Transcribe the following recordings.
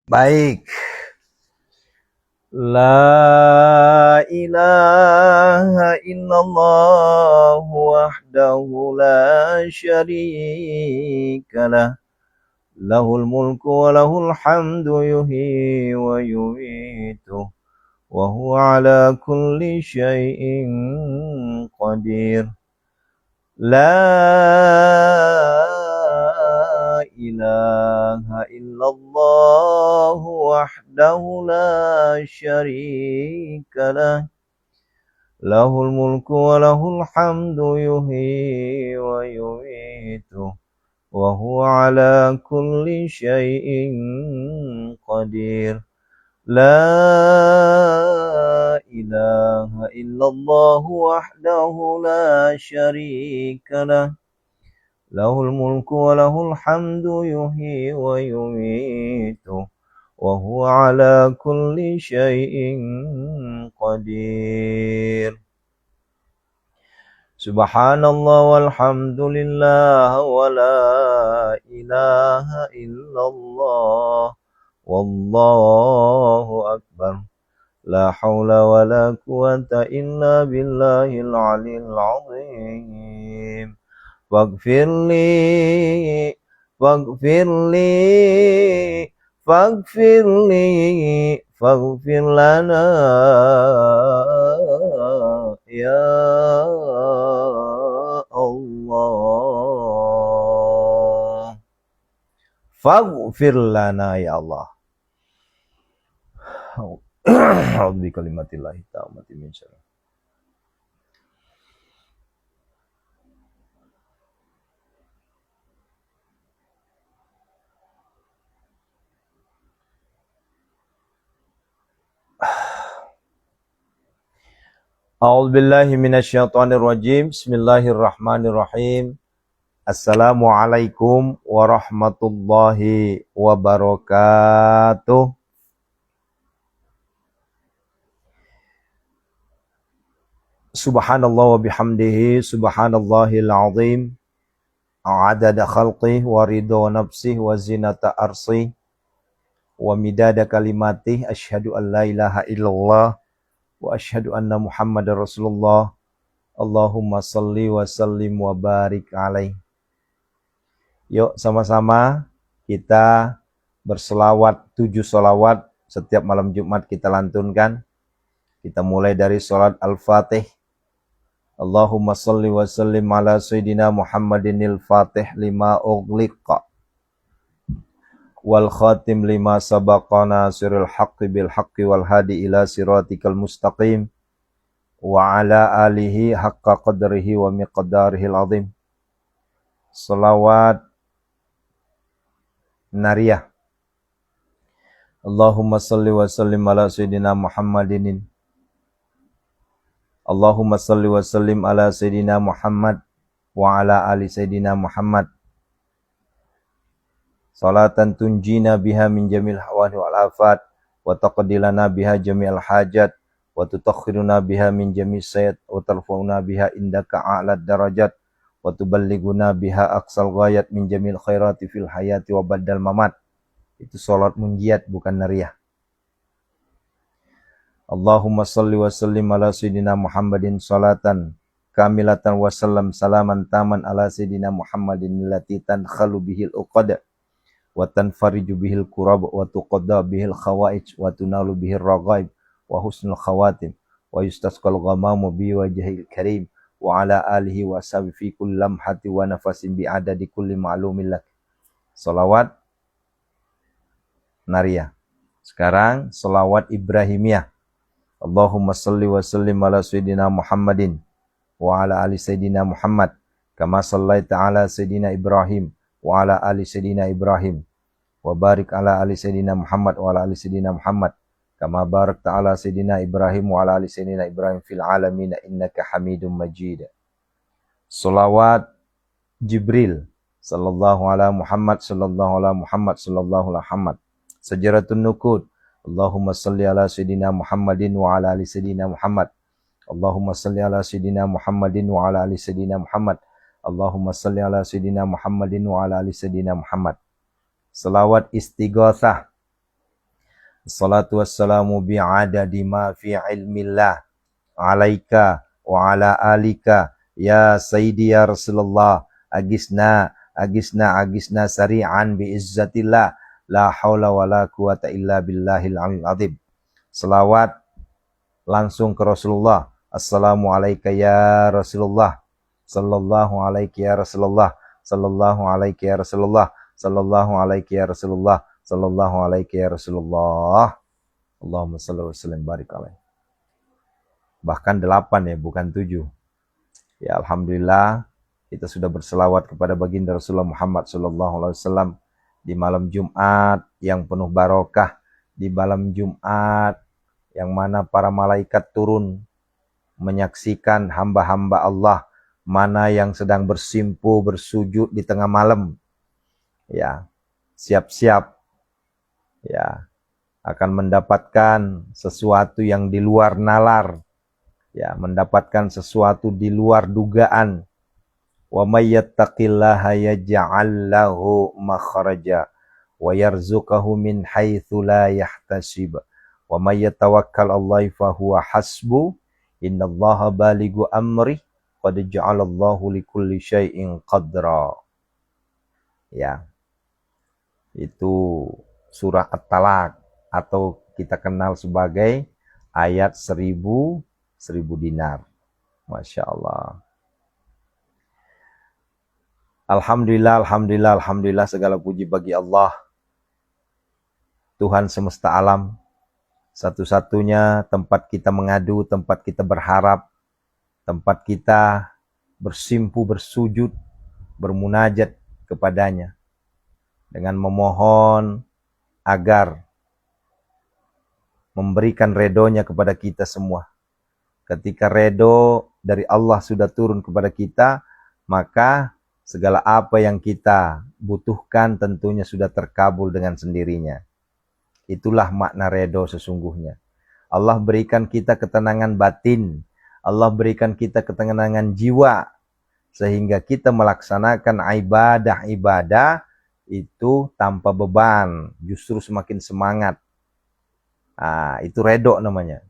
Baik. La ilaha illallah wahdahu la syarikalah. Lahul mulku wa lahul hamdu yuhyi wa yumitu. Wa huwa ala kulli syai'in qadir. La ilaha illallah wahdahu la syarikalah. Lahul mulku wa lahul hamdu yuhyi wa yumitu. Wa huwa ala kulli syai'in qadir. La ilaha illallah wahdahu la syarikalah. Lahul mulku wa lahul hamdu yuhyi wa yumitu. Wa huwa ala kulli syai'in qadir. Subhanallah walhamdulillah wa la ilaha illallah. Wallahu akbar. La hawla wa la quwata illa billahil aliyil azim. Faghfirli faghfir lana ya Allah. Faghfir lana ya Allah. A'udzu bi kalimatillahi tammati min syarri. A'udzu billahi minasyaitonir rajim. Bismillahirrahmanirrahim. Assalamualaikum warahmatullahi wabarakatuh. Subhanallah wa bihamdihi subhanallahil azim. Adada khalqih wa ridha nafsih wa zinata arsih wa midada kalimatih. Asyhadu an la ilaha illallah wa asyhadu anna Muhammadar Rasulullah. Allahumma salli wa sallim wa barik alaih. Yuk sama-sama kita berselawat 7 selawat setiap malam Jumat kita lantunkan. Kita mulai dari salat Al-Fatih. Allahumma salli wa sallim ala sayyidina Muhammadinil Fatih lima ughliqa wal khatim lima sabaqana siril haqqi bil haqqi wal hadi ila siratikal mustaqim wa ala alihi haqqa qadrihi wa miqdarihil azim. Salawat nariyah. Allahumma salli wa sallim ala sayyidina Muhammadinin. Allahumma salli wa sallim ala sayyidina Muhammad wa ala ali sayyidina Muhammad. Salatan tunjina biha min jamil hawani wal afat wa taqdilana biha jamil hajat wa tutakhiruna biha min jamil sayyid wa tarfa'una biha indaka a'lad darajat wa tuballiguna biha aqsal ghayat min jamil khairati fil hayati wa badal mamat. Itu salat munjiat bukan nariyah. Allahumma salli wa sallim ala sayyidina Muhammadin salatan kamilatan wa sallam salaman taman ala sayyidina Muhammadin allati tankhalu bihil uqada wa tanfariju bihil kurab wa tuqadda bihil khawaij wa tunalu bihil raghaib wa husnul khawatim wa yustasqal ghamamu bi wajhil karim wa ala alihi wa sahbihi fi kulli lamhati wa nafasin bi adadi kulli ma'lumin lak. Salawat nariyah. Sekarang salawat Ibrahimiyah. Allahumma salli wa sallim ala sayyidina Muhammadin wa ala ali sayyidina Muhammad kama sallaita ala sayyidina Ibrahim wa ala ali sayyidina Ibrahim wa barik ala ali sayyidina Muhammad wa ala ali sayyidina Muhammad kama barakta ala sayyidina Ibrahim wa ala ali sayyidina Ibrahim fil alamin innaka Hamidum Majid. Salawat Jibril sallallahu ala Muhammad sallallahu ala Muhammad sallallahu ala Muhammad. Sajaratun nukud. Allahumma salli ala sayyidina Muhammadin wa ala ali sayyidina Muhammad. Allahumma salli ala sayyidina Muhammadin wa ala ali sayyidina Muhammad. Allahumma salli ala sayyidina Muhammadin wa ala ali sayyidina Muhammad. Selawat istighatsah. Assalatu wassalamu bi'adadi ma fi ilmillah alaika wa ala alika ya sayyidi ya Rasulullah agisna sari'an bi izzatillah la haula wa la quwata illa billahil aliyil azim. Selawat langsung ke Rasulullah. Assalamu alayka ya Rasulullah, sallallahu alaika ya Rasulullah, sallallahu alaika ya Rasulullah, sallallahu alaika ya Rasulullah, sallallahu alaika ya Rasulullah. Allahumma salli wa sallim barik alaih. Bahkan 8 ya, bukan 7. Ya alhamdulillah kita sudah berselawat kepada baginda Rasulullah Muhammad sallallahu alaihi wasallam di malam Jumat yang penuh barokah, di malam Jumat yang mana para malaikat turun menyaksikan hamba-hamba Allah mana yang sedang bersimpu bersujud di tengah malam. Ya, siap-siap ya akan mendapatkan sesuatu yang di luar nalar. Ya, mendapatkan sesuatu di luar dugaan. Wa may yattaqillaha yaj'al lahu makhraja wa yarzuqhu min haitsu la yahtasib. Wa may yatawakkal 'alallahi fa huwa hasbuh. Innallaha balighu amri qad ja'alallahu likulli syai'in qadra. Ya. Itu surah At-Talaq atau kita kenal sebagai ayat 1000 dinar. Masya Allah. Alhamdulillah segala puji bagi Allah, Tuhan semesta alam, satu-satunya tempat kita mengadu, tempat kita berharap, tempat kita bersimpu, bersujud, bermunajat kepadanya dengan memohon agar memberikan redonya kepada kita semua. Ketika redo dari Allah sudah turun kepada kita, maka segala apa yang kita butuhkan tentunya sudah terkabul dengan sendirinya. Itulah makna redo sesungguhnya. Allah berikan kita ketenangan batin. Allah berikan kita ketenangan jiwa. Sehingga kita melaksanakan ibadah-ibadah itu tanpa beban. Justru semakin semangat. Itu redo namanya.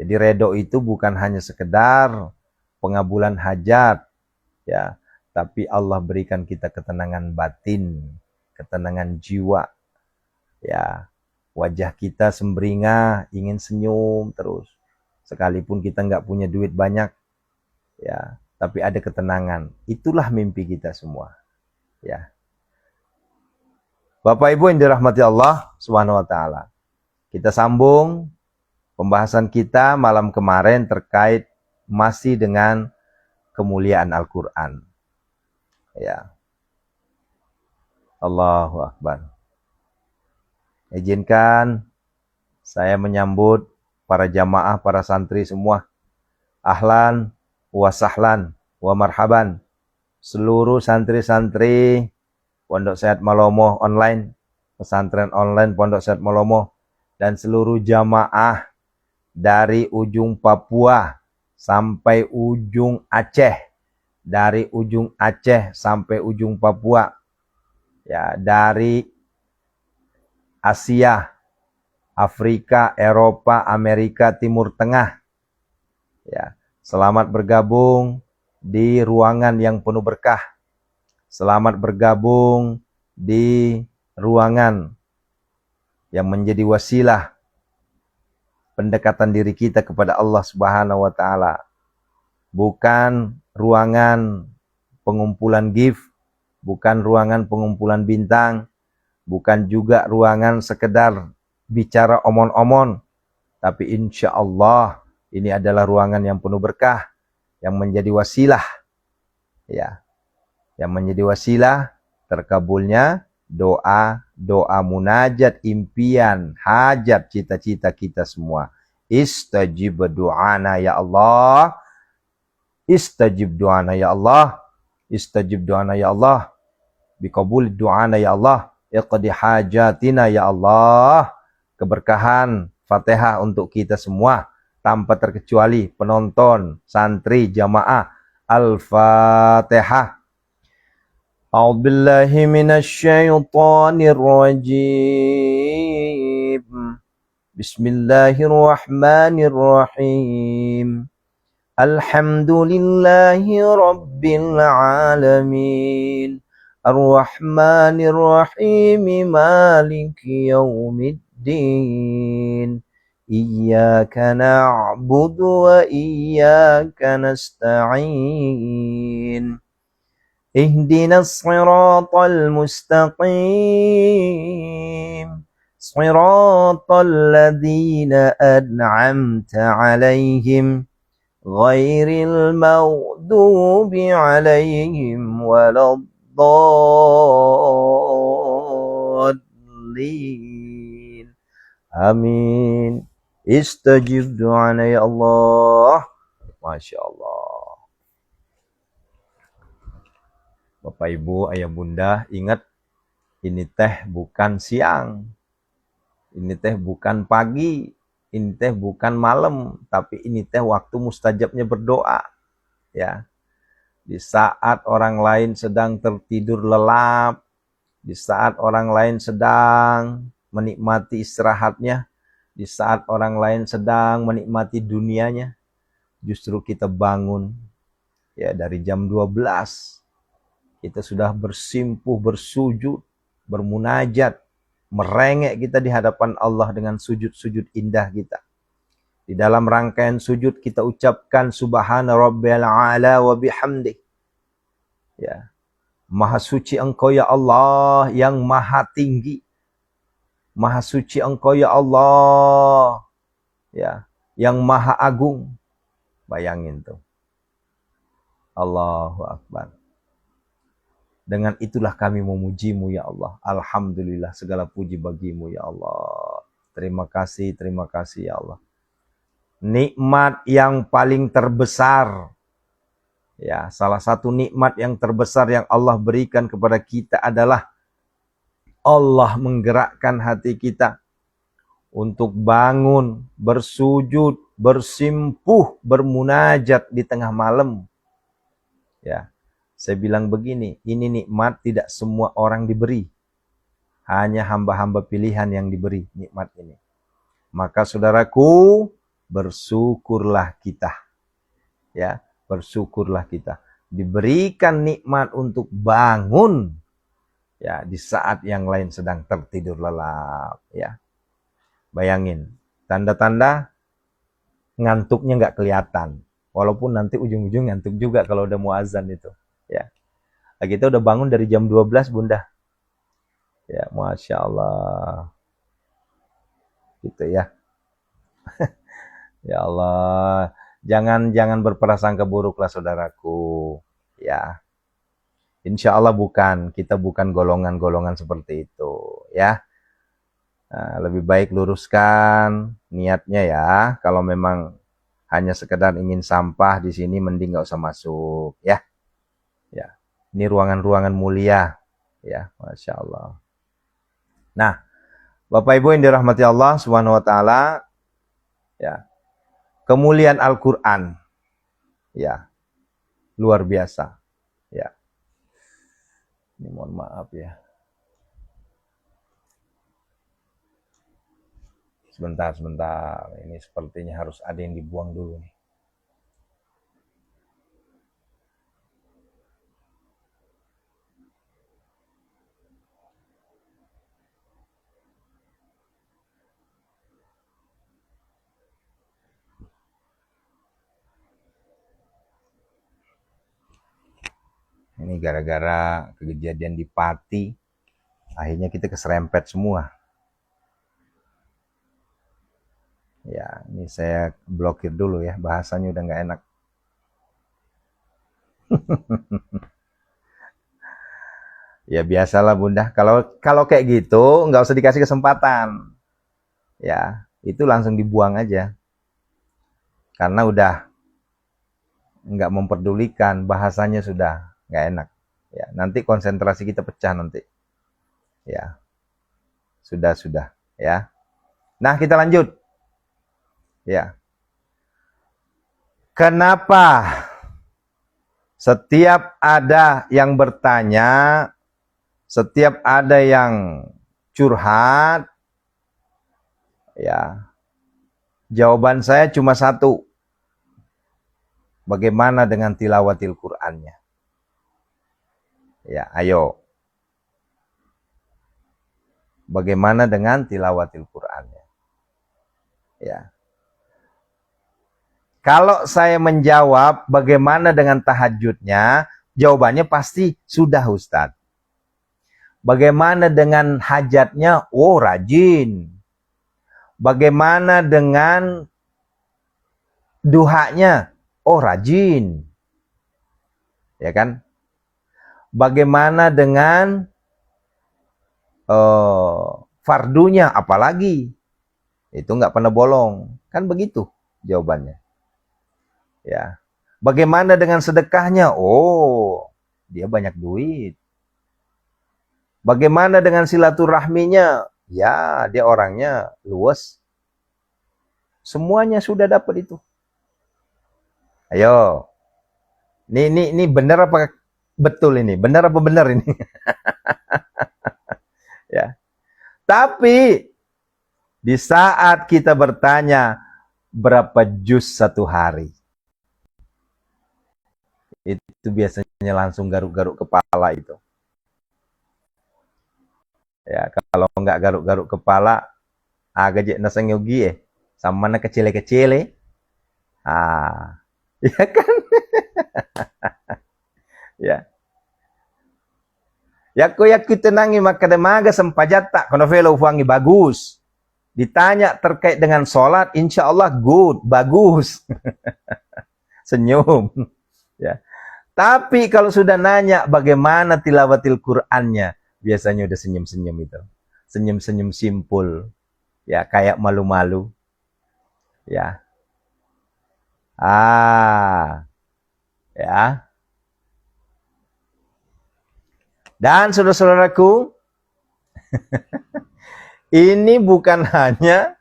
Jadi redo itu bukan hanya sekedar pengabulan hajat. Ya, tapi Allah berikan kita ketenangan batin. Ketenangan jiwa. Ya. Wajah kita sumringah, ingin senyum terus. Sekalipun kita nggak punya duit banyak, ya, tapi ada ketenangan. Itulah mimpi kita semua. Ya. Bapak Ibu yang dirahmati Allah Subhanahu wa taala. Kita sambung pembahasan kita malam kemarin terkait masih dengan kemuliaan Al-Qur'an. Ya. Allahu Akbar. Izinkan saya menyambut para jamaah, para santri semua. Ahlan wa sahlan wa marhaban. Seluruh santri-santri Pondok Sehat Malomo online, pesantren online Pondok Sehat Malomo, dan seluruh jamaah dari ujung Papua sampai ujung Aceh. Dari ujung Aceh sampai ujung Papua. Ya, dari Asia, Afrika, Eropa, Amerika, Timur Tengah. Ya, selamat bergabung di ruangan yang penuh berkah. Selamat bergabung di ruangan yang menjadi wasilah pendekatan diri kita kepada Allah Subhanahu wa taala. Bukan ruangan pengumpulan gift, bukan ruangan pengumpulan bintang, bukan juga ruangan sekedar bicara omon-omon, tapi insya Allah ini adalah ruangan yang penuh berkah, yang menjadi wasilah, ya, yang menjadi wasilah terkabulnya doa munajat, impian, hajat, cita-cita kita semua. Istajib du'ana ya Allah, istajib du'ana ya Allah, istajib du'ana ya Allah, biqabul du'ana ya Allah. Iqdi hajatina ya Allah. Keberkahan Fatihah untuk kita semua tanpa terkecuali penonton, santri, jamaah. Al-Fatihah. A'udzubillahi minasyaitonir rajim. Bismillahirrahmanirrahim. Alhamdulillahi Rabbil Alamin. Ar-Rahmanir Rahim. Maliki Yawmiddin. Iyyaka na'budu wa iyyaka nasta'in. Ihdinas siratal mustaqim. Siratal ladzina an'amta 'alaihim ghairil maghdubi 'alaihim waladdallin. Amin. Istajib du'ana ya Allah. Masya Allah. Bapak Ibu, Ayah Bunda, ingat ini teh bukan siang. Ini teh bukan pagi, ini teh bukan malam, tapi ini teh waktu mustajabnya berdoa. Ya. Di saat orang lain sedang tertidur lelap, di saat orang lain sedang menikmati istirahatnya, di saat orang lain sedang menikmati dunianya, justru kita bangun ya dari jam 12. Kita sudah bersimpuh, bersujud, bermunajat, merengek kita di hadapan Allah dengan sujud-sujud indah kita. Di dalam rangkaian sujud kita ucapkan subhana rabbiyal a'la wa bihamdih. Ya. Maha suci Engkau ya Allah yang maha tinggi. Maha suci Engkau ya Allah ya, yang maha agung. Bayangin tuh. Allahu Akbar. Dengan itulah kami memujimu ya Allah. Alhamdulillah, segala puji bagimu ya Allah. Terima kasih ya Allah. Nikmat yang paling terbesar. Ya, salah satu nikmat yang terbesar yang Allah berikan kepada kita adalah Allah menggerakkan hati kita untuk bangun, bersujud, bersimpuh, bermunajat di tengah malam. Ya. Saya bilang begini, ini nikmat tidak semua orang diberi. Hanya hamba-hamba pilihan yang diberi nikmat ini. Maka saudaraku, bersyukurlah kita. Ya, bersyukurlah kita. Diberikan nikmat untuk bangun. Ya, di saat yang lain sedang tertidur lelap. Ya. Bayangin, tanda-tanda ngantuknya nggak kelihatan. Walaupun nanti ujung-ujung ngantuk juga kalau udah mau azan itu. Ya, kita udah bangun dari jam 12 Bunda. Ya, Masya Allah. Gitu ya. Ya Allah, jangan berprasangka buruklah saudaraku. Ya, insya Allah kita bukan golongan-golongan seperti itu. Ya, nah, lebih baik luruskan niatnya ya. Kalau memang hanya sekedar ingin sampah di sini, mending nggak usah masuk. Ya. Ya, ini ruangan-ruangan mulia, ya, Masya Allah. Nah, Bapak Ibu yang dirahmati Allah Subhanahu Wa Taala, ya, kemuliaan Al-Quran, ya, luar biasa, ya. Ini mohon maaf ya. Sebentar, ini sepertinya harus ada yang dibuang dulu nih. Ini gara-gara kejadian di Pati, akhirnya kita keserempet semua. Ya, ini saya blokir dulu ya, bahasanya udah nggak enak. Ya biasalah Bunda, kalau kayak gitu nggak usah dikasih kesempatan. Ya, itu langsung dibuang aja. Karena udah nggak memperdulikan, bahasanya sudah nggak enak. Ya, nanti konsentrasi kita pecah nanti. Ya, sudah ya. Nah, kita lanjut. Ya, kenapa setiap ada yang bertanya, setiap ada yang curhat, Ya. Jawaban saya cuma satu. Bagaimana dengan tilawatil Qur'annya? Ya, ayo. Bagaimana dengan tilawatil Qur'annya? Ya. Kalau saya menjawab bagaimana dengan tahajudnya, jawabannya pasti sudah Ustadz. Bagaimana dengan hajatnya? Oh, rajin. Bagaimana dengan duhanya? Oh, rajin. Ya kan? Bagaimana dengan fardunya? Apalagi? Itu nggak pernah bolong. Kan begitu jawabannya. Ya. Bagaimana dengan sedekahnya? Oh, dia banyak duit. Bagaimana dengan silaturahminya? Ya, dia orangnya luas. Semuanya sudah dapat itu. Ayo. Ini benar apa betul ini? Benar apa benar ini? Ya. Tapi di saat kita bertanya berapa juz satu hari, itu biasanya langsung garuk-garuk kepala itu. Ya, kalau nggak garuk-garuk kepala, agak nasang yogi sama mana kecil-kecil ya kan? Ya. Yaku tenangi maka demaga sempajata konovelo ufangi bagus. Ditanya terkait dengan sholat, insya Allah good, bagus. Senyum. Ya. Tapi kalau sudah nanya bagaimana tilawatil Qur'annya, biasanya udah senyum-senyum itu. Senyum-senyum simpul. Ya, kayak malu-malu. Ya. Ya. Dan saudara-saudaraku, ini bukan hanya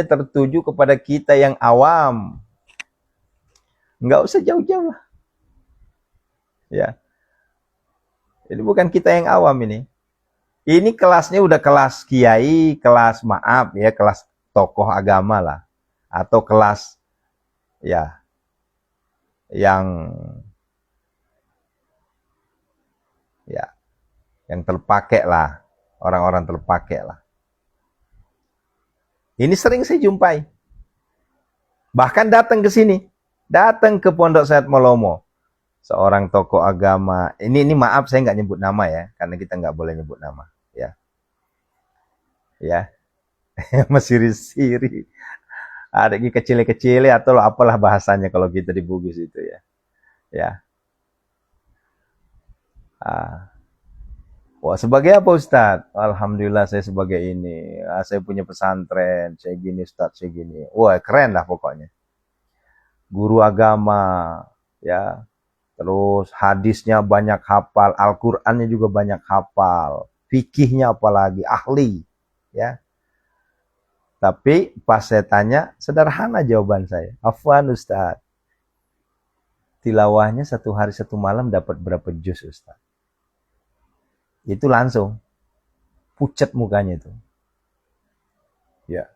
tertuju kepada kita yang awam. Enggak usah jauh-jauh lah. Ya. Ini bukan kita yang awam ini. Ini kelasnya udah kelas kiai, kelas kelas tokoh agama lah. Atau kelas yang terpakai lah. Orang-orang terpakai lah. Ini sering saya jumpai. Bahkan datang ke sini. Datang ke Pondok Sehat Malomo. Seorang tokoh agama. Ini maaf saya nggak nyebut nama ya. Karena kita nggak boleh nyebut nama. Ya. Masih siri. Ada kecil-kecil atau apalah bahasanya kalau kita di Bugis itu ya. Ya. Wah, sebagai apa Ustadz? Alhamdulillah saya sebagai ini. Saya punya pesantren, saya gini Ustadz, saya gini. Wah, keren lah pokoknya. Guru agama, ya. Terus hadisnya banyak hafal, Al-Qur'annya juga banyak hafal, fikihnya apalagi ahli, ya. Tapi pas saya tanya, sederhana jawaban saya. Afwan Ustadz. Tilawahnya satu hari satu malam dapat berapa juz Ustadz? Itu langsung pucat mukanya itu. Ya.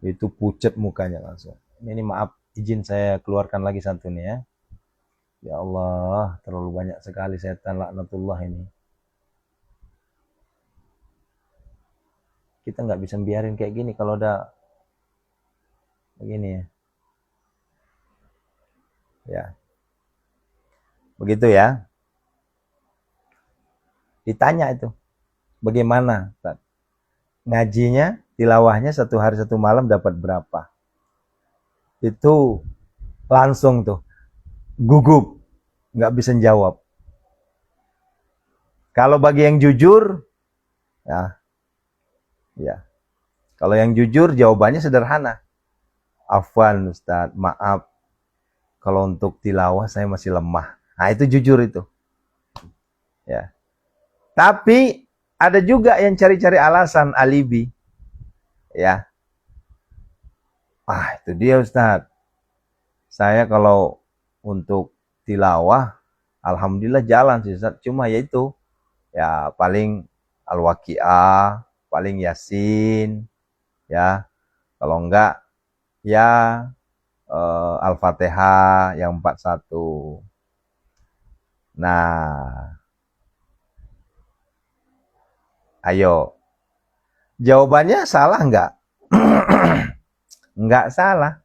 Itu pucat mukanya langsung. Ini maaf, izin saya keluarkan lagi santunnya ya. Ya Allah, terlalu banyak sekali setan laknatullah ini. Kita nggak bisa biarin kayak gini kalau udah begini ya. Ya. Begitu ya. Ditanya itu, bagaimana? Ngajinya, tilawahnya satu hari satu malam dapat berapa? Itu langsung tuh, gugup, nggak bisa jawab. Kalau bagi yang jujur, ya. Kalau yang jujur jawabannya sederhana. Afwan Ustadz, maaf. Kalau untuk tilawah saya masih lemah. Nah itu jujur itu. Ya. Tapi ada juga yang cari-cari alasan, alibi. Ya. Itu dia Ustadz. Saya kalau untuk tilawah, alhamdulillah jalan sih Ustadz. Cuma ya itu, ya paling Al-Waqi'ah, paling Yasin, ya. Kalau enggak, ya Al-Fatihah yang 41. Nah, ayo. Jawabannya salah enggak? Enggak salah.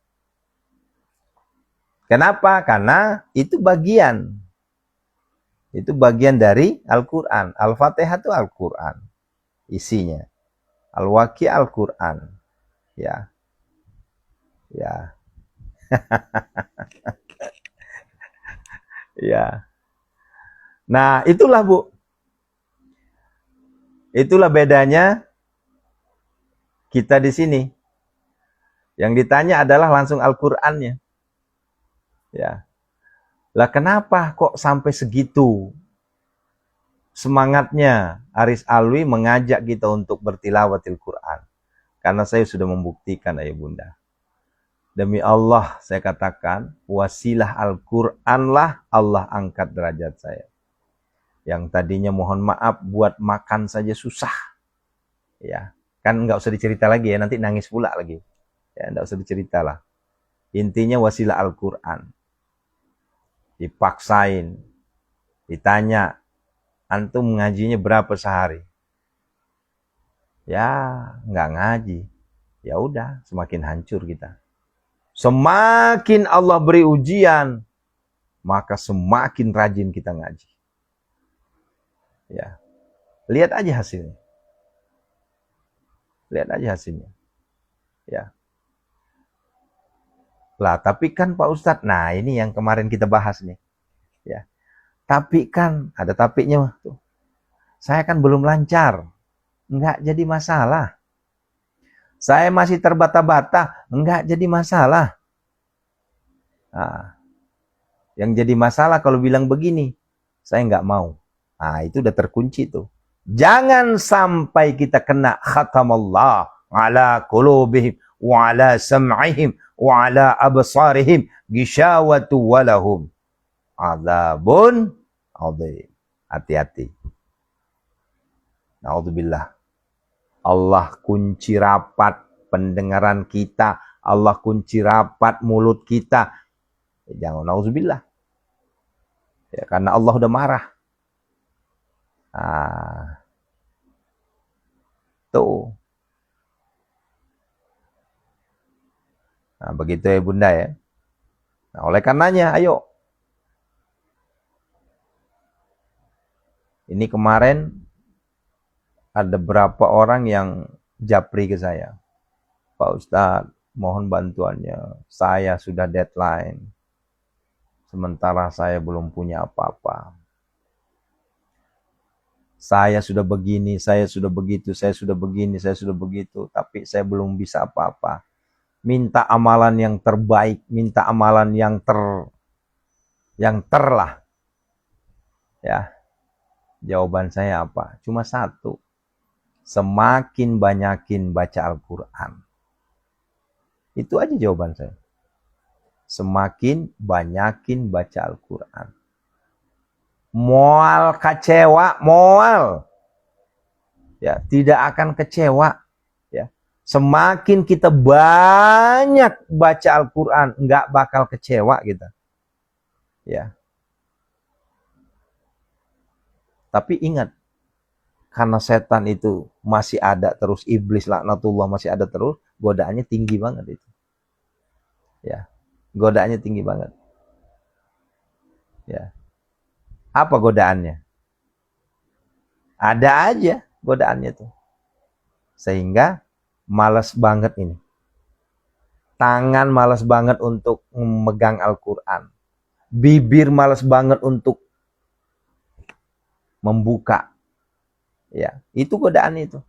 Kenapa? Karena itu bagian. Itu bagian dari Al-Quran. Al-Fatihah itu Al-Quran. Isinya. Al-Waqiah Al-Quran. Ya. Ya. Ya. Nah, itulah Bu. Itulah bedanya kita di sini. Yang ditanya adalah langsung Al-Qur'annya. Ya. Lah kenapa kok sampai segitu semangatnya Aris Alwi mengajak kita untuk bertilawatil Quran? Karena saya sudah membuktikan, ayah bunda. Demi Allah saya katakan, wasilah Al-Quran lah Allah angkat derajat saya. Yang tadinya mohon maaf buat makan saja susah. Ya, kan nggak usah dicerita lagi ya, nanti nangis pula lagi. Ya, nggak usah dicerita lah. Intinya wasilah Al-Quran. Dipaksain, ditanya, antum ngajinya berapa sehari? Ya, nggak ngaji. Ya udah, semakin hancur kita. Semakin Allah beri ujian, maka semakin rajin kita ngaji. Ya, lihat aja hasilnya. Lihat aja hasilnya. Ya. Lah, tapi kan Pak Ustadz, nah ini yang kemarin kita bahas nih. Ya. Tapi kan, ada tapiknya tuh. Saya kan belum lancar. Enggak jadi masalah. Saya masih terbata-bata, enggak jadi masalah. Nah, yang jadi masalah kalau bilang begini, saya enggak mau. Nah, itu udah terkunci tuh. Jangan sampai kita kena khatamallah ala qulubihim wa ala sam'ihim wa ala absarihim gishawatu walahum adzabun adzim. Hati-hati. Naudzubillah. Allah kunci rapat pendengaran kita, Allah kunci rapat mulut kita. Jangan naudzubillah. Ya, karena Allah udah marah. Ah. Tuh. Nah, begitu ya Bunda ya. Nah, oleh karenanya, ayo. Ini kemarin ada berapa orang yang japri ke saya. Pak Ustadz, mohon bantuannya. Saya sudah deadline. Sementara saya belum punya apa-apa. Saya sudah begini, saya sudah begitu, saya sudah begini, saya sudah begitu. Tapi saya belum bisa apa-apa. Minta amalan yang terbaik, minta amalan yang terlah. Ya. Jawaban saya apa? Cuma satu. Semakin banyakin baca Al-Quran. Itu aja jawaban saya. Semakin banyakin baca Al-Quran. Moal kecewa, moal. Ya, tidak akan kecewa. Ya. Semakin kita banyak baca Al-Quran, nggak bakal kecewa kita. Ya. Tapi ingat, karena setan itu masih ada terus, iblis laknatullah masih ada terus, godaannya tinggi banget itu. Ya. Godaannya tinggi banget. Ya. Apa godaannya? Ada aja godaannya tuh. Sehingga malas banget ini. Tangan malas banget untuk memegang Al-Quran. Bibir malas banget untuk membuka. Ya, itu godaan itu.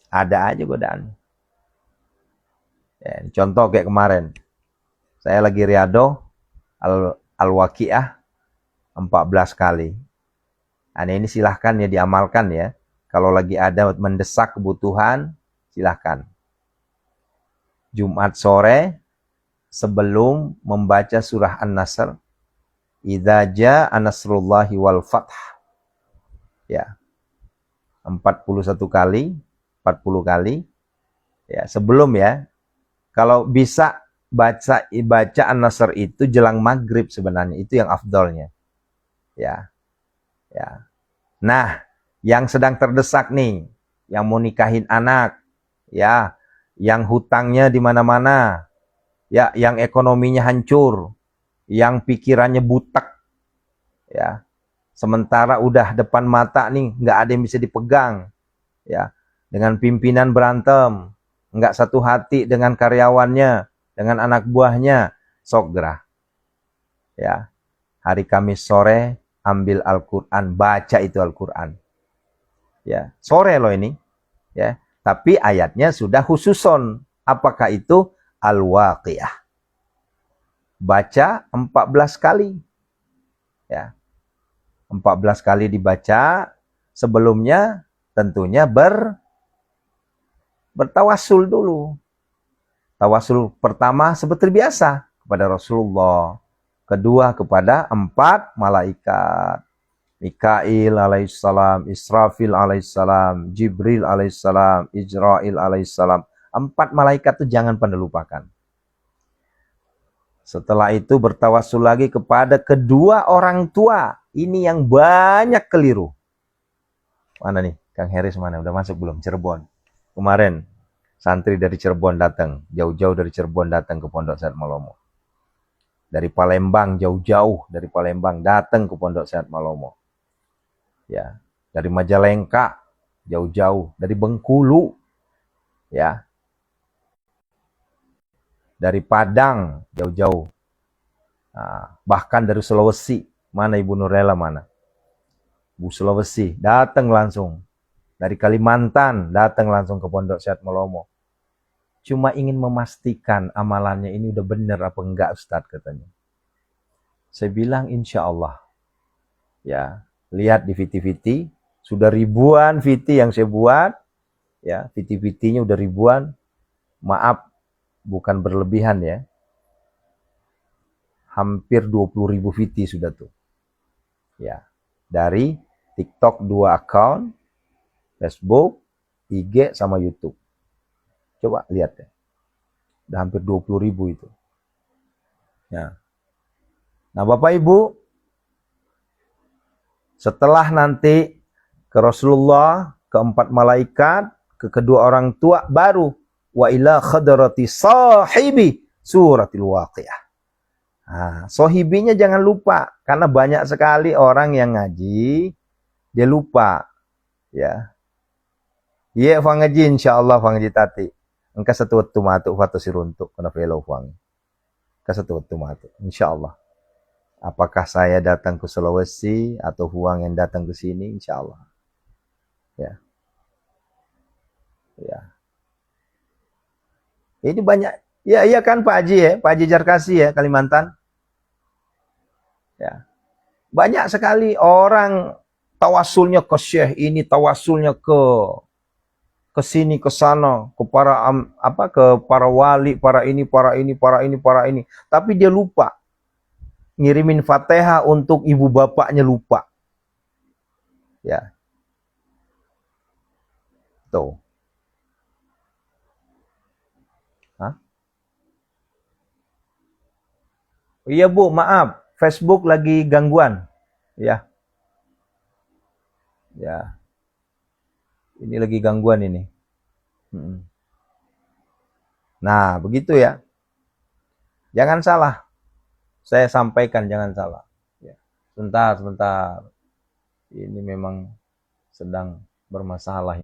Ada aja godaan. Ya, contoh kayak kemarin. Saya lagi riado Al-Waqiah 14 kali. Nah, ini silahkan ya diamalkan ya. Kalau lagi ada mendesak kebutuhan, silahkan. Jumat sore sebelum membaca surah An-Nasr, idza jaa nasrullahi wal fath. Ya. 41 kali, 40 kali. Ya, sebelum ya. Kalau bisa baca An-Nasr itu jelang maghrib sebenarnya, itu yang afdolnya. Ya. Ya. Nah, yang sedang terdesak nih, yang mau nikahin anak, ya, yang hutangnya di mana-mana, ya, yang ekonominya hancur, yang pikirannya butek, ya. Sementara udah depan mata nih, nggak ada yang bisa dipegang, ya. Dengan pimpinan berantem, nggak satu hati dengan karyawannya, dengan anak buahnya, sok gerah, ya. Hari Kamis sore, ambil Al-Quran, baca itu Al-Quran. Ya, sore loh ini, ya. Tapi ayatnya sudah khususon. Apakah itu? Al-Waqiah. Baca 14 kali. Ya. 14 kali dibaca. Sebelumnya tentunya bertawasul dulu. Tawasul pertama seperti biasa kepada Rasulullah. Kedua kepada 4 malaikat. Mikail alaihissalam, Israfil alaihissalam, Jibril alaihissalam, Israil alaihissalam. 4 malaikat itu jangan pernah lupakan. Setelah itu bertawasul lagi kepada kedua orang tua. Ini yang banyak keliru. Mana nih? Kang Heris mana? Udah masuk belum? Cirebon. Kemarin santri dari Cirebon datang. Jauh-jauh dari Cirebon datang ke Pondok Sehat Malomo. Dari Palembang, jauh-jauh dari Palembang datang ke Pondok Sehat Malomo. Ya, dari Majalengka jauh-jauh, dari Bengkulu, ya, dari Padang jauh-jauh, nah, bahkan dari Sulawesi. Mana Ibu Nurela mana? Bu Sulawesi datang langsung, dari Kalimantan datang langsung ke Pondok Sehat Malomo. Cuma ingin memastikan amalannya ini udah bener apa enggak Ustadz, katanya. Saya bilang insya Allah, ya, lihat di VT-VT. Sudah ribuan VT yang saya buat, ya, VT-VT-nya udah ribuan. Maaf, bukan berlebihan ya. Hampir 20.000 VT sudah tuh. Ya, dari TikTok 2 account, Facebook, IG sama YouTube. Coba lihat ya. Udah hampir 20.000 itu. Ya. Nah, Bapak Ibu, setelah nanti ke Rasulullah, ke 4 malaikat, ke kedua orang tua, baru wa ila khadrati sahibi suratil waqiah. Nah, sohibinya jangan lupa, karena banyak sekali orang yang ngaji dia lupa, ya. Iya, fang ngaji insyaallah fang ngaji tati. Engka satu waktu matu fatu siruntuk kana velo fang. Ka satu waktu matu insyaallah. Apakah saya datang ke Sulawesi atau Huang yang datang ke sini insyaallah. Ya. Ya. Ini banyak. Ya, iya kan Pak Haji ya, Pak Haji Jarkasi ya, Kalimantan. Ya. Banyak sekali orang tawasulnya ke syekh ini, tawasulnya ke sini ke sana, ke para ke para wali, para ini, para ini, para ini, para ini. Tapi dia lupa ngirimin Fatihah untuk ibu bapaknya, lupa. Ya. Tuh. Hah? Iya Bu, maaf. Facebook lagi gangguan. Ya. Ya. Ini lagi gangguan ini. Nah, begitu ya. Jangan salah. Saya sampaikan jangan salah. Ya. Sebentar. Ini memang sedang bermasalah.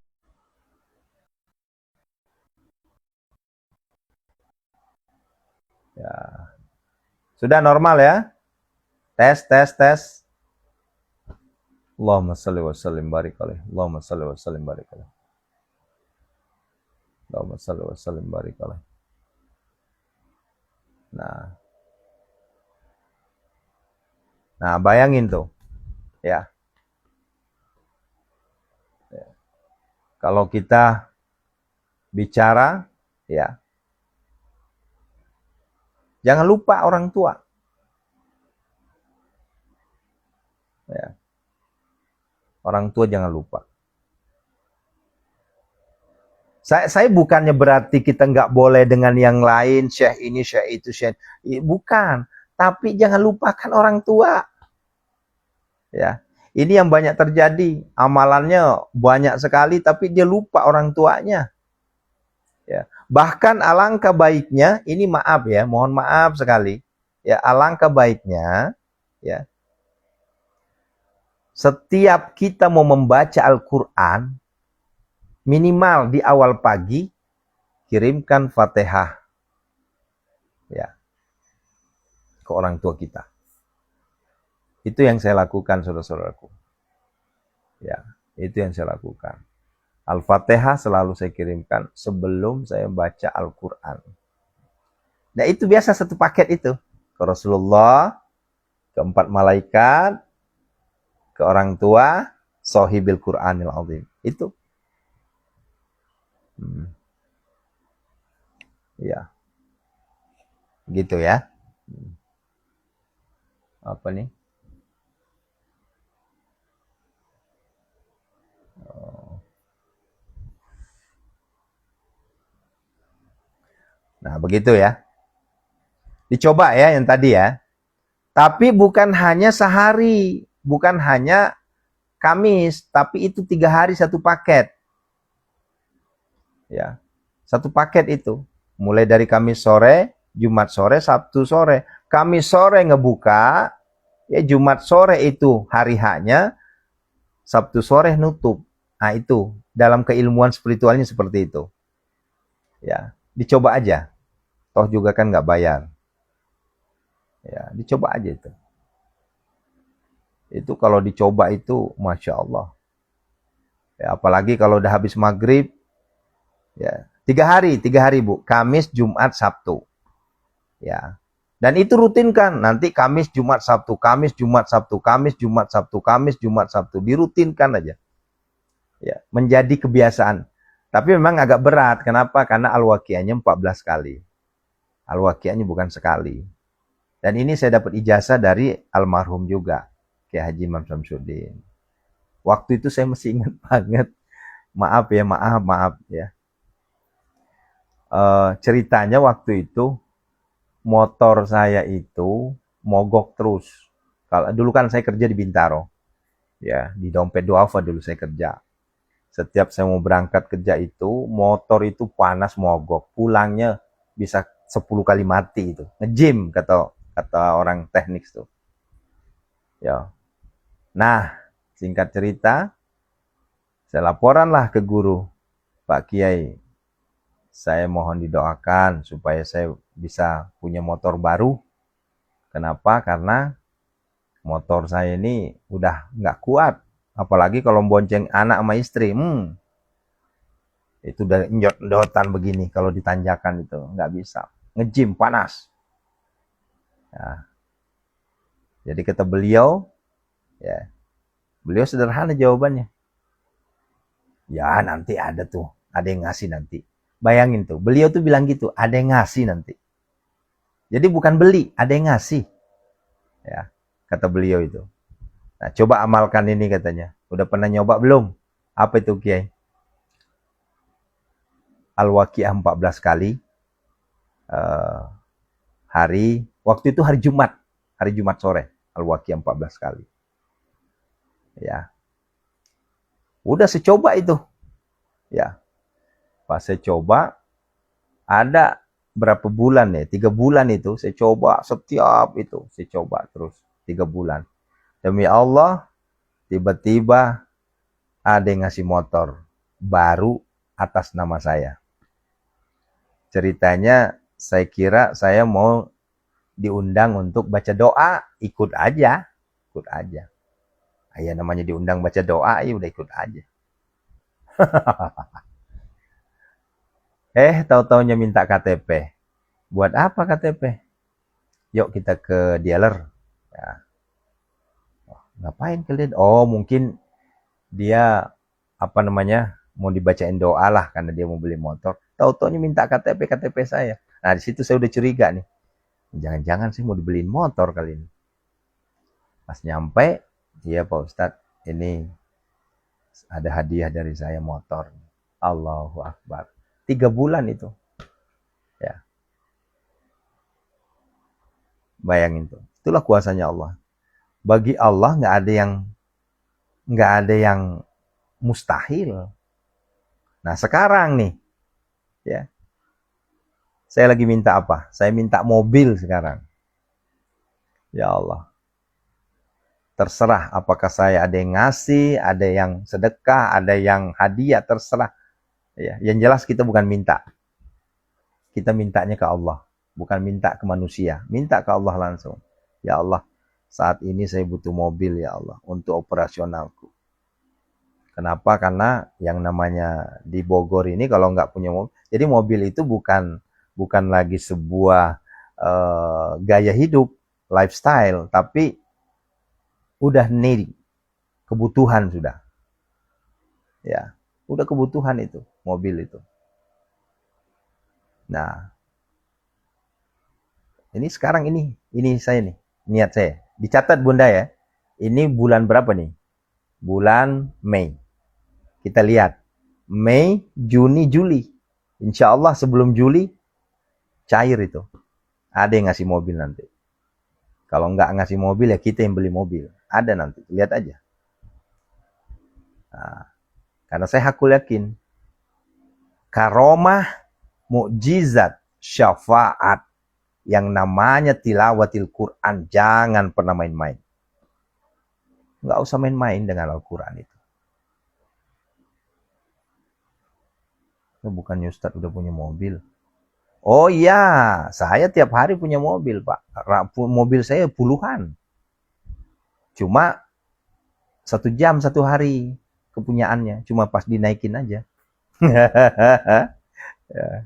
Ya. Sudah normal ya? Tes. Allahumma salli wa sallim barik alaih. Allahumma salli wa sallim barik alaih. Allahumma salli wa sallim barik alaih. Nah, bayangin tuh. Ya. Kalau kita bicara, ya, jangan lupa orang tua. Ya. Orang tua jangan lupa. Saya bukannya berarti kita nggak boleh dengan yang lain, syekh ini, syekh itu, syekh. Bukan. Tapi jangan lupakan orang tua. Ya. Ini yang banyak terjadi. Amalannya banyak sekali, tapi dia lupa orang tuanya. Ya. Bahkan alangkah baiknya, ini maaf ya, mohon maaf sekali. Ya, alangkah baiknya, ya, setiap kita mau membaca Al-Quran, minimal di awal pagi, kirimkan Fatihah, ya, ke orang tua kita. Itu yang saya lakukan, saudara-saudaraku. Ya, itu yang saya lakukan. Al-Fatihah selalu saya kirimkan sebelum saya baca Al-Quran. Nah, itu biasa satu paket itu. Ke Rasulullah, ke 4 malaikat, ke orang tua, Sohibil Quranil Azim. Itu. Ya. Gitu ya. Apa nih? Nah, begitu ya. Dicoba ya yang tadi ya. Tapi bukan hanya sehari. Bukan hanya Kamis. Tapi itu 3 hari satu paket. Ya. Satu paket itu. Mulai dari Kamis sore, Jumat sore, Sabtu sore. Kamis sore ngebuka, ya Jumat sore itu hari haknya, Sabtu sore nutup. Nah itu, dalam keilmuan spiritualnya seperti itu. Ya, dicoba aja. Toh juga kan nggak bayar. Ya, dicoba aja itu. Itu kalau dicoba itu, Masya Allah. Ya, apalagi kalau udah habis maghrib, ya 3 hari Bu. Kamis, Jumat, Sabtu. Ya, dan itu rutinkan. Nanti Kamis, Jumat, Sabtu, Kamis, Jumat, Sabtu, Kamis, Jumat, Sabtu, Kamis, Jumat, Sabtu. Dirutinkan aja. Ya, menjadi kebiasaan. Tapi memang agak berat. Kenapa? Karena al-waqi'ahnya 14 kali. Al-waqi'ahnya bukan sekali. Dan ini saya dapat ijazah dari almarhum juga, Kiai Haji Imam Syamsuddin. Waktu itu saya masih ingat banget. Maaf ya, maaf ya. Ceritanya waktu itu motor saya itu mogok terus. Kalau dulu kan saya kerja di Bintaro. Ya, di Dompet Duafa dulu saya kerja. Setiap saya mau berangkat kerja itu, motor itu panas mogok. Pulangnya bisa 10 kali mati itu. Ngejim kata orang teknik tuh. Ya. Nah, singkat cerita, saya laporanlah ke guru, Pak Kiai, saya mohon didoakan supaya saya bisa punya motor baru. Kenapa? Karena motor saya ini udah nggak kuat. Apalagi kalau bonceng anak sama istri. Itu udah njot-njotan begini. Kalau ditanjakan itu nggak bisa. Ngejim, panas. Nah, jadi kata beliau, ya, beliau sederhana jawabannya. Ya nanti ada tuh, ada yang ngasih nanti. Bayangin tuh, beliau tuh bilang gitu, ada yang ngasih nanti. Jadi bukan beli, ada yang ngasih. Ya, kata beliau itu. Nah, coba amalkan ini katanya. Udah pernah nyoba belum? Apa itu Kiai? Al-Waqi'ah 14 kali. Waktu itu hari Jumat sore. Al-Waqi'ah 14 kali. Ya. Udah saya coba itu. Ya. Pas saya coba, ada berapa bulan ya? 3 bulan itu saya coba setiap itu. Saya coba terus 3 bulan. Demi Allah, tiba-tiba ada yang ngasih motor baru atas nama saya. Ceritanya, saya kira saya mau diundang untuk baca doa, ikut aja. Ya namanya diundang baca doa, ya udah ikut aja. Tahu-taunya minta KTP. Buat apa KTP? Yuk kita ke dealer. Ya. Ngapain kalian? Oh, mungkin dia mau dibacain doa lah karena dia mau beli motor. Tahu-taunya minta KTP saya. Nah, di situ saya udah curiga nih. Jangan-jangan sih mau dibeliin motor kali ini. Pas nyampe, iya Pak Ustadz, ini ada hadiah dari saya motor. Allahu Akbar. 3 bulan itu. Ya, bayangin tuh. Itulah kuasanya Allah. Bagi Allah nggak ada yang mustahil. Nah sekarang nih, ya, saya lagi minta apa? Saya minta mobil sekarang. Ya Allah, terserah apakah saya ada yang ngasih, ada yang sedekah, ada yang hadiah, terserah. Ya, yang jelas kita bukan minta. Kita mintanya ke Allah, bukan minta ke manusia. Minta ke Allah langsung. Ya Allah, saat ini saya butuh mobil ya Allah untuk operasionalku. Kenapa? Karena yang namanya di Bogor ini kalau nggak punya mobil, jadi mobil itu bukan lagi sebuah gaya hidup, lifestyle, tapi udah need, kebutuhan sudah. Ya, udah kebutuhan itu, mobil itu. Nah, ini sekarang ini saya nih, niat saya. Dicatat Bunda ya. Ini bulan berapa nih? Bulan Mei. Kita lihat. Mei, Juni, Juli. Insya Allah sebelum Juli, cair itu. Ada yang ngasih mobil nanti. Kalau nggak ngasih mobil, ya kita yang beli mobil. Ada nanti, lihat aja. Nah, karena saya hakul yakin. Karomah, mukjizat, syafaat. Yang namanya tilawatil Quran. Jangan pernah main-main. Nggak usah main-main dengan Al-Quran itu. Bukannya Ustadz udah punya mobil. Oh iya, saya tiap hari punya mobil, Pak. Mobil saya puluhan. Cuma 1 jam 1 hari kepunyaannya. Cuma pas dinaikin aja. Ya.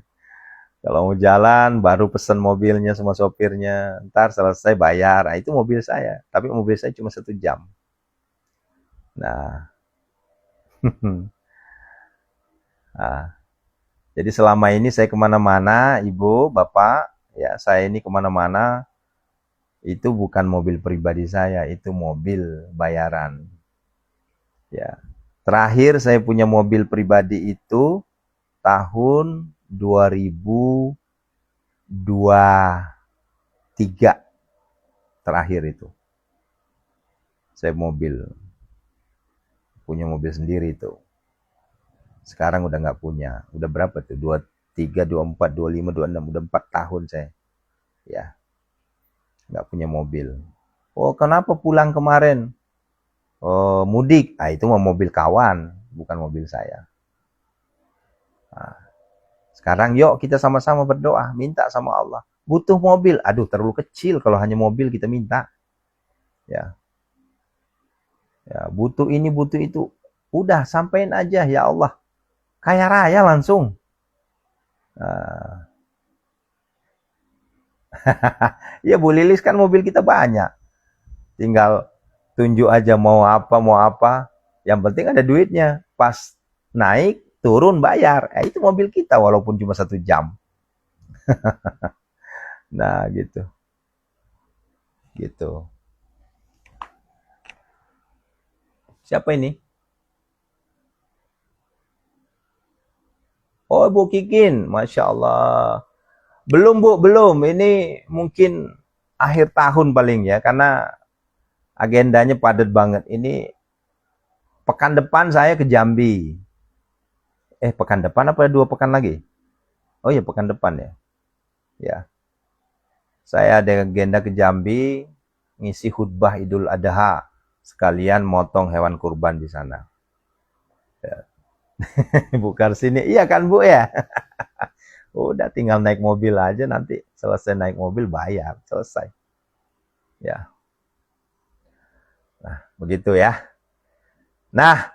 Kalau mau jalan, baru pesen mobilnya sama sopirnya. Ntar selesai bayar. Nah, itu mobil saya. Tapi mobil saya cuma 1 jam. Nah. Nah. Jadi selama ini saya kemana-mana, Ibu, Bapak, ya saya ini kemana-mana, itu bukan mobil pribadi saya, itu mobil bayaran. Ya, terakhir saya punya mobil pribadi itu tahun 2023 terakhir itu. Saya punya mobil sendiri itu. Sekarang udah nggak punya. Udah berapa tuh? 23, 24, 25, 26. Udah 4 tahun saya. Ya. Nggak punya mobil. Oh, kenapa pulang kemarin? Oh, mudik. Ah, itu mau mobil kawan. Bukan mobil saya. Nah, sekarang yuk kita sama-sama berdoa. Minta sama Allah. Butuh mobil. Aduh, terlalu kecil kalau hanya mobil kita minta. Ya. Ya, butuh ini, butuh itu. Udah, sampein aja. Ya Allah. Kaya raya langsung. Ya Bu Lilis kan mobil kita banyak. Tinggal tunjuk aja mau apa. Yang penting ada duitnya. Pas naik, turun, bayar. Itu mobil kita walaupun cuma 1 jam. Nah gitu. Gitu. Siapa ini? Oh, Bu Kikin, Masya Allah. Belum Bu, belum. Ini mungkin akhir tahun paling ya, karena agendanya padat banget. Ini pekan depan saya ke Jambi. Pekan depan apa 2 pekan lagi? Oh ya, pekan depan ya. Ya. Saya ada agenda ke Jambi, ngisi khutbah Idul Adha, sekalian motong hewan kurban di sana. Ya. Bu Karsini, iya kan Bu ya? Udah tinggal naik mobil aja, nanti selesai naik mobil bayar, selesai. Ya. Nah, begitu ya. Nah,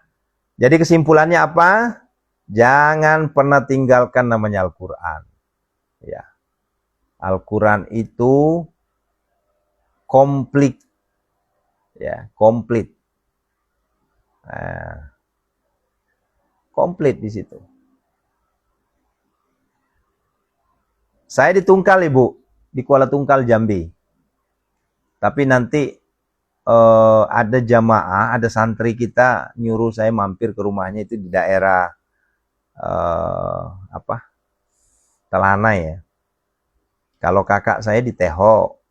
jadi kesimpulannya apa? Jangan pernah tinggalkan namanya Al-Quran. Ya. Al-Quran itu komplit. Ya, komplit. Nah, komplit di situ. Saya di Tungkal, Ibu, di Kuala Tungkal, Jambi. Tapi nanti ada jamaah, ada santri kita nyuruh saya mampir ke rumahnya itu di daerah Telanai ya. Kalau kakak saya di Teho,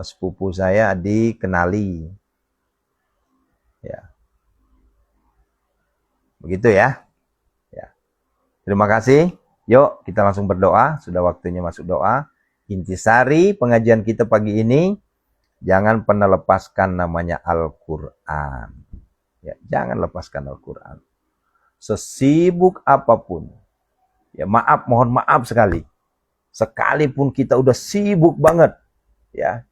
sepupu saya di Kenali. Ya. Begitu ya. Ya. Terima kasih. Yuk kita langsung berdoa. Sudah waktunya masuk doa. Intisari pengajian kita pagi ini, jangan pernah lepaskan namanya Al-Quran. Ya, jangan lepaskan Al-Quran. Sesibuk apapun. Ya, mohon maaf sekali. Sekalipun kita udah sibuk banget, ya,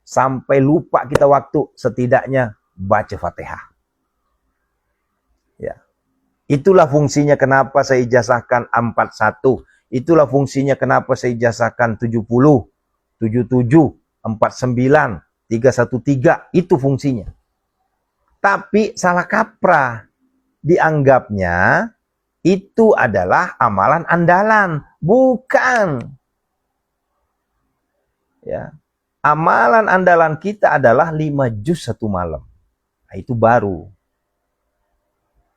sampai lupa kita waktu, setidaknya baca Fatihah. Ya. Itulah fungsinya kenapa saya ijazahkan 41. Itulah fungsinya kenapa saya ijazahkan 70, 77, 49, 313. Itu fungsinya. Tapi salah kaprah. Dianggapnya itu adalah amalan andalan. Bukan. Ya. Amalan andalan kita adalah 5 juz satu malam. Nah, itu baru.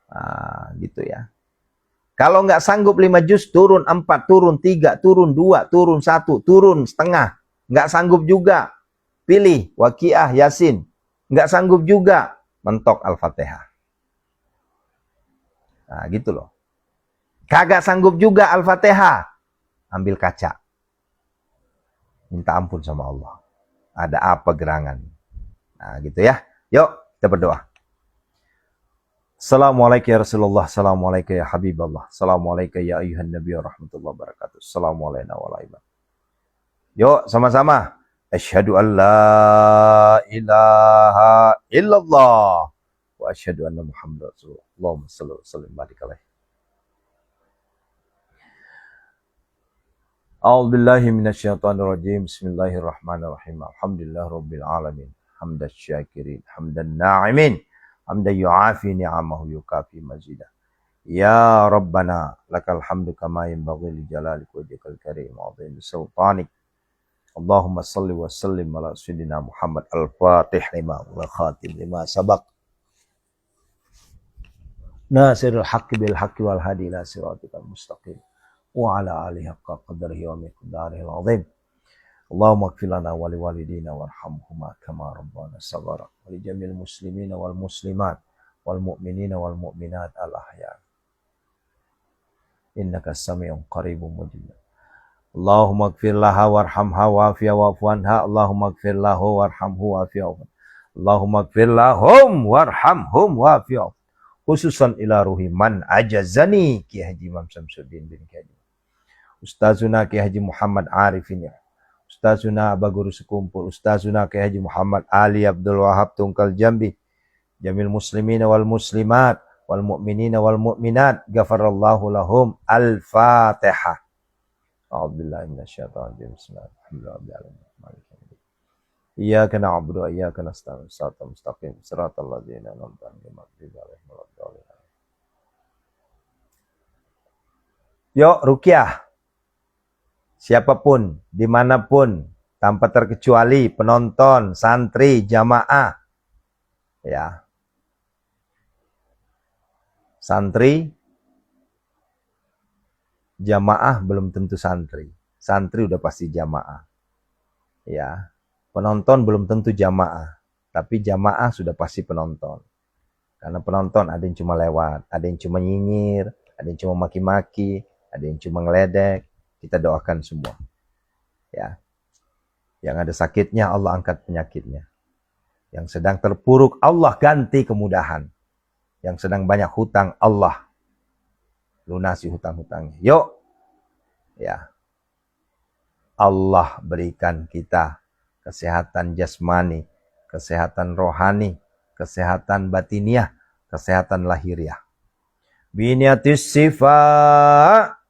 Nah, gitu ya. Kalau nggak sanggup 5 juz, turun 4, turun 3, turun 2, turun 1, turun setengah. Nggak sanggup juga, pilih Waqiah, Yasin. Nggak sanggup juga, mentok Al-Fatihah. Nah, gitu loh. Kagak sanggup juga Al-Fatihah, ambil kaca. Minta ampun sama Allah. Ada apa gerangan? Nah, gitu ya. Yuk, kita berdoa. Assalamualaikum ya Rasulullah, Assalamualaikum ya Habiballah, Assalamualaikum ya ayuhan Nabi wa rahmatullahi wabarakatuh, Assalamualaikum warahmatullahi wabarakatuh. Yuk sama-sama. Asyhadu an la ilaha illallah wa asyhadu anna Muhammad Rasulullah. Allahumma shalli wa sallim barik alaihi. A'udzu billahi minasyaitonir rajim. Bismillahirrahmanirrahim. Alhamdulillah rabbil alamin. Hamdan syakirin, hamdan na'imin. Hamdan yu'afi ni'amahu yukafi mazidah. Ya Rabbana lakal hamdu kama yanbaghi li jalalik wajhikal karim wa 'azimi sultanik. Allahumma salli wa sallim ala sayyidina Muhammad al-Fatih lima wa khatim lima sabaq. Nasirul haqqi bil haqqi wal hadi ila siratikal mustaqim. Wa ala alihi haqqa qadrihi wa miqdarihi al-'azim. Allahumma ighfir lana wa liwalidina warhamhuma kama rabbana shaghara wa li jamil muslimina wal muslimat wal mu'minina wal mu'minat al ahya. Innaka sami'un qaribun mujib. Allahumma ighfir laha warhamha wa'afiha wa'fu anha. Allahumma ighfir lahu warhamhu wa'afiha. Allahumma ighfir lahum warhamhum wa'afiha. Khususan ila ruhi man ajazani Ki Haji Imam Syamsuddin bin Ki Haji Ustazuna Ki Haji Muhammad Arifin, Ustazuna Aba Guru Sekumpul, Ustazuna Ki Haji Muhammad Ali Abdul Wahab Tungkal Jambi, jamil muslimina wal muslimat wal mu'minina wal mu'minat, ghafarallahu lahum. Al-Fatihah. A'udzubillahi minasyaitonir rajim. Bismillahirrahmanirrahim. Iyyaka na'budu wa iyyaka nasta'in. Shiratal mustaqim. Shiratal ladzina an'amta 'alaihim. Yuk, ruqyah. Siapapun, dimanapun, tanpa terkecuali, penonton, santri, jamaah, ya, santri, jamaah belum tentu santri, santri udah pasti jamaah, ya, penonton belum tentu jamaah, tapi jamaah sudah pasti penonton, karena penonton ada yang cuma lewat, ada yang cuma nyinyir, ada yang cuma maki-maki, ada yang cuma ngeledek. Kita doakan semua. Ya. Yang ada sakitnya Allah angkat penyakitnya. Yang sedang terpuruk Allah ganti kemudahan. Yang sedang banyak hutang Allah lunasi hutang-hutangnya. Yuk. Ya. Allah berikan kita kesehatan jasmani, kesehatan rohani, kesehatan batiniah, kesehatan lahiriah. Biniatis sifat.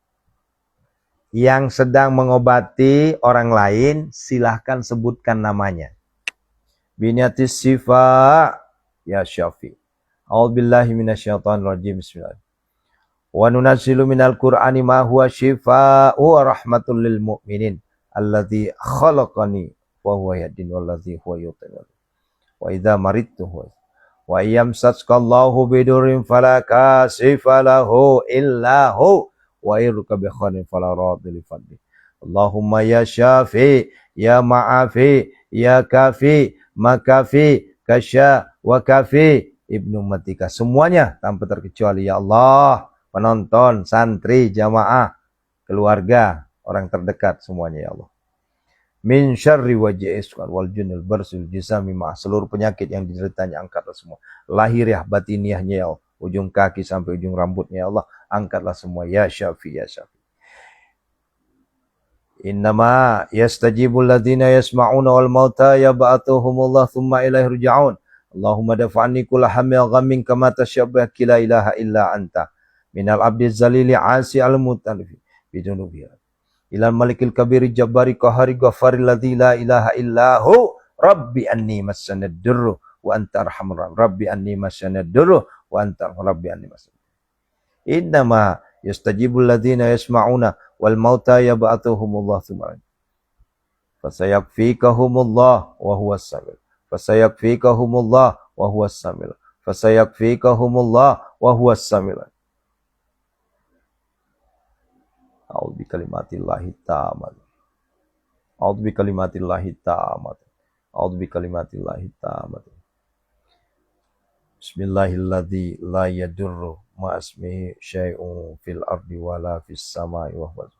Yang sedang mengobati orang lain, silahkan sebutkan namanya. Biniatis sifa ya Syafi. A'udzubillahi minasyaitonir rajim. Bismillah. Wa nunazzilu minal Qur'ani ma huwa syifaa'u wa rahmatul lil mu'minin alladzi khalaqani wa huwa yahdin wallazi huwa yuqin. Wa idza maridtu Wa yamsaskallahu bidurin fala kasifa lahu illa hu wa irka bi khairin fala radil fadli. Allahumma ya syafi ya ma'afi ya kafi makafi kasya wa kafi ibnu matika. Semuanya tanpa terkecuali ya Allah. Penonton, santri, jamaah, keluarga, orang terdekat semuanya ya Allah. Min syarri waj'is wal junul barsul jisami ma, seluruh penyakit yang dideritanya angkatlah semua. Lahiriah batiniahnya ya Allah, ujung kaki sampai ujung rambutnya ya Allah, angkatlah semua ya Syafi ya Syafi. Innama yastajibul ladzina yasma'una wal mauta yab'atuhumullah thumma ilaihi ruja'un. Allahumma dafa'ni kulla hammin ghammin kama tasyabbah la ilaha illa anta. Minal abdi zalili asi al mutalifi bidunubi. Ilal malikil kabiri jabbari qahari ghafaril ladzi la ilaha illahu rabbi anni massanad durru wa anta arhamur rahim. Rabbi anni massanad durru wa anta rabbi anni massanad. Innama yastajibul ladzina yasma'una wal mauta yab'atuhumullah tsumma fasayakfikahumullah wa huwas samil. Fasayakfikahumullah wa huwas samil. Fasayakfikahumullah wa huwas samil. A'udzu bikalimatillahi tammat. A'udzu bikalimatillahi tammat. A'udzu bikalimatillahi tammat. Bismillahilladzi la yadurru ma'asmihi syai'un fil ardi wala fis samai wa huwa.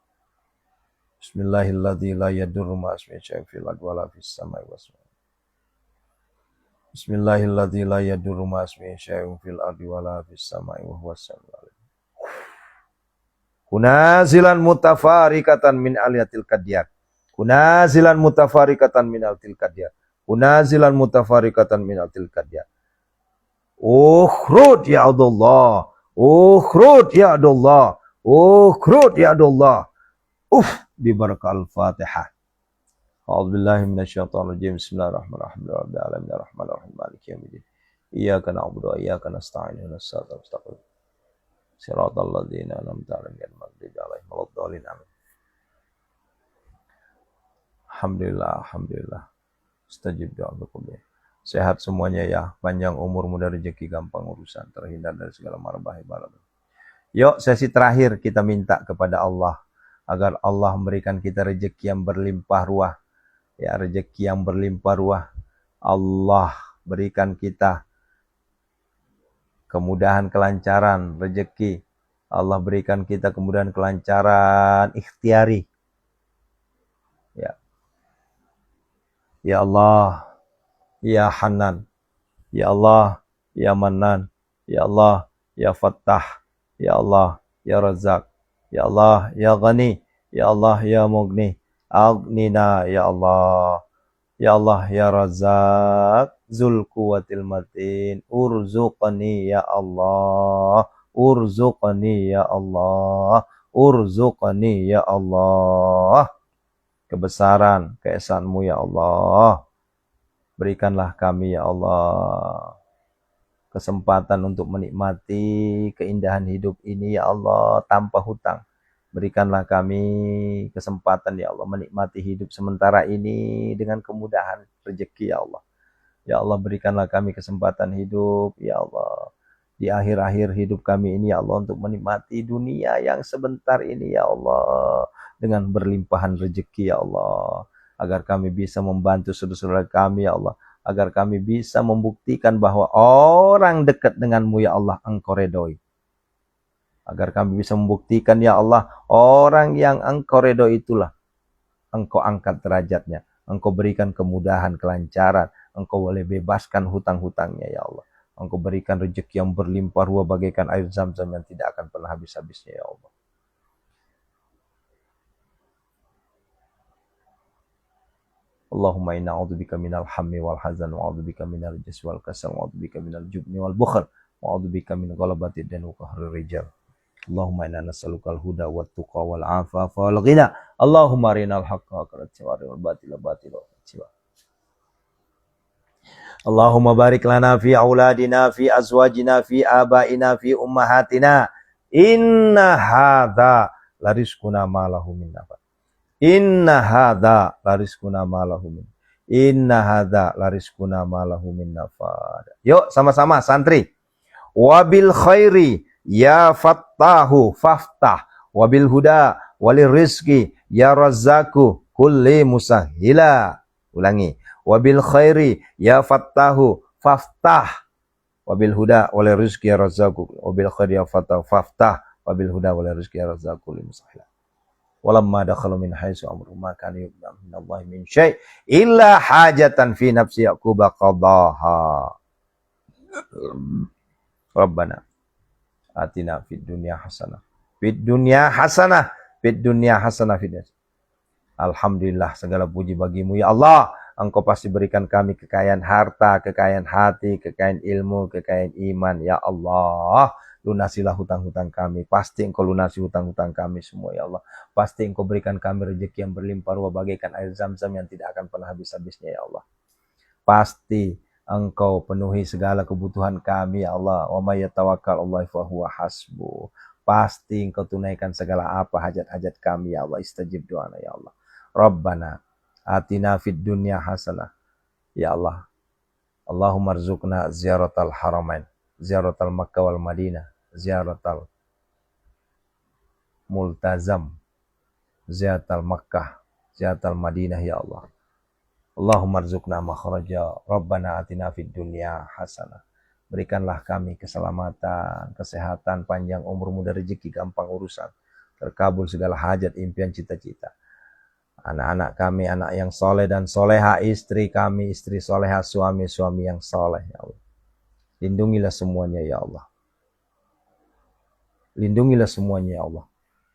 Bismillahilladzi la yadurru ma'asmihi syai'un fil ardi wala fis samai wa huwa. Bismillahilladzi la yadurru ma'asmihi syai'un fil ardi wala fis samai wa huwa as-sami'ul alim. Kunazilan mutafarikatan min aliyatil kadiyat. Kunazilan mutafarikatan min aliyatil kadiyat. Kunazilan mutafarikatan min aliyatil kadiyat. Ukhrud ya Allah. Ukhrud ya Allah. Ukhrud ya Allah. Bi barakal Fatihah. A'udzubillahi minasyaitonir rajim. Bismillahirrahmanirrahim. Rabbil alamin arrahmanir rahim maliki yaumiddin. Iyyaka na'budu wa iyyaka nasta'in. Ihdinas siratal mustaqim. Siratal ladzina an'amta 'alaihim ghairil maghdubi 'alaihim waladdallin. Amin. Alhamdulillah, alhamdulillah. Mustajib doaku. Sehat semuanya ya, panjang umur, mudah rezeki, gampang urusan, terhindar dari segala mara bahaya bala. Yuk, sesi terakhir kita minta kepada Allah agar Allah memberikan kita rezeki yang berlimpah ruah. Ya, rezeki yang berlimpah ruah. Allah berikan kita kemudahan, kelancaran, rezeki. Allah berikan kita kemudahan, kelancaran, ikhtiari. Ya. Ya Allah, Ya Hanan, Ya Allah, Ya Manan, Ya Allah, Ya Fattah, Ya Allah, Ya Razak, Ya Allah, Ya Ghani, Ya Allah, Ya Mughni, Aghnina, Ya Allah, Ya Allah, Ya Razak, Zul Quwwatil Matin, urzuqni ya Allah, urzuqni ya Allah, urzuqni ya Allah. Kebesaran, keesanmu ya Allah. Berikanlah kami ya Allah kesempatan untuk menikmati keindahan hidup ini ya Allah tanpa hutang. Berikanlah kami kesempatan ya Allah menikmati hidup sementara ini dengan kemudahan rezeki ya Allah. Ya Allah berikanlah kami kesempatan hidup ya Allah di akhir-akhir hidup kami ini ya Allah untuk menikmati dunia yang sebentar ini ya Allah dengan berlimpahan rezeki ya Allah, agar kami bisa membantu saudara-saudara kami ya Allah, agar kami bisa membuktikan bahwa orang dekat denganmu ya Allah Engkau redoi. Agar kami bisa membuktikan ya Allah, orang yang Engkau redoi itulah Engkau angkat derajatnya, Engkau berikan kemudahan, kelancaran, Engkau boleh bebaskan hutang-hutangnya ya Allah. Engkau berikan rezeki yang berlimpah ruah bagaikan air zam-zam yang tidak akan pernah habis-habisnya ya Allah. Allahumma inna a'udzubika minal hammi wal hazan wa a'udzubika minal jazzi wal kasal wa a'udzubika minal jubni wal bukhl wa a'udzubika min ghalabati dan wa qahri rijal. Allahumma inna nas'alukal huda wat tuqa wal afafa wal ghina. Allahumma arinal haqqa haqqan wa arinal batila batila. Allahumma barik lana fi auladina fi azwajina fi abaina fi ummahatina. Inna hadza larizquna ma lahu min nafad. Inna hadza larizquna ma lahu min. Inna hadza larizquna ma lahu min nafad. Yuk sama-sama santri. Wabil khairi ya fattahu faftah. Wabil huda walir rizki ya razzaku kulli musahhila. Ulangi. Wabil khairi ya fattahu faftah. Wabil huda walir rizki ya razzaku. Wabil khairi ya fattahu faftah. Wabil huda walir rizki ya razzaku kulli musahhila. Walamma dakhalu min haitsu amru ma kana yu'lam min Allah min syai' illa hajatan fi nafsi Yaqub qadaha. Rabbana atina fid dunya hasanah. Fid dunya hasanah, fid dunya hasanah fid. Alhamdulillah, segala puji bagimu ya Allah. Engkau pasti berikan kami kekayaan harta, kekayaan hati, kekayaan ilmu, kekayaan iman ya Allah. Lunasilah hutang-hutang kami. Pasti Engkau lunasi hutang-hutang kami semua ya Allah. Pasti Engkau berikan kami rezeki yang berlimpah ruah bagaikan air zam-zam yang tidak akan pernah habis-habisnya ya Allah. Pasti Engkau penuhi segala kebutuhan kami ya Allah. Wa may yatawakkal 'alallahi fa huwa hasbuh. Pasti Engkau tunaikan segala apa hajat-hajat kami ya Allah. Istajib doana ya Allah. Rabbana atina fid dunya hasanah. Ya Allah. Allahumma rzuqna ziyaratal haramain, ziyaratal Makkah wal Madinah, ziyaratal multazam, ziyaratal Makkah, ziyaratal Madinah ya Allah. Allahumma rzuqna makhraja. Rabbana atina fid dunya hasanah. Berikanlah kami keselamatan, kesehatan, panjang umur, mudah rezeki, gampang urusan. Terkabul segala hajat, impian, cita-cita. Anak-anak kami, anak yang soleh dan soleha, istri kami, istri soleha, suami-suami yang soleh ya Allah. Lindungilah semuanya ya Allah. Lindungilah semuanya ya Allah.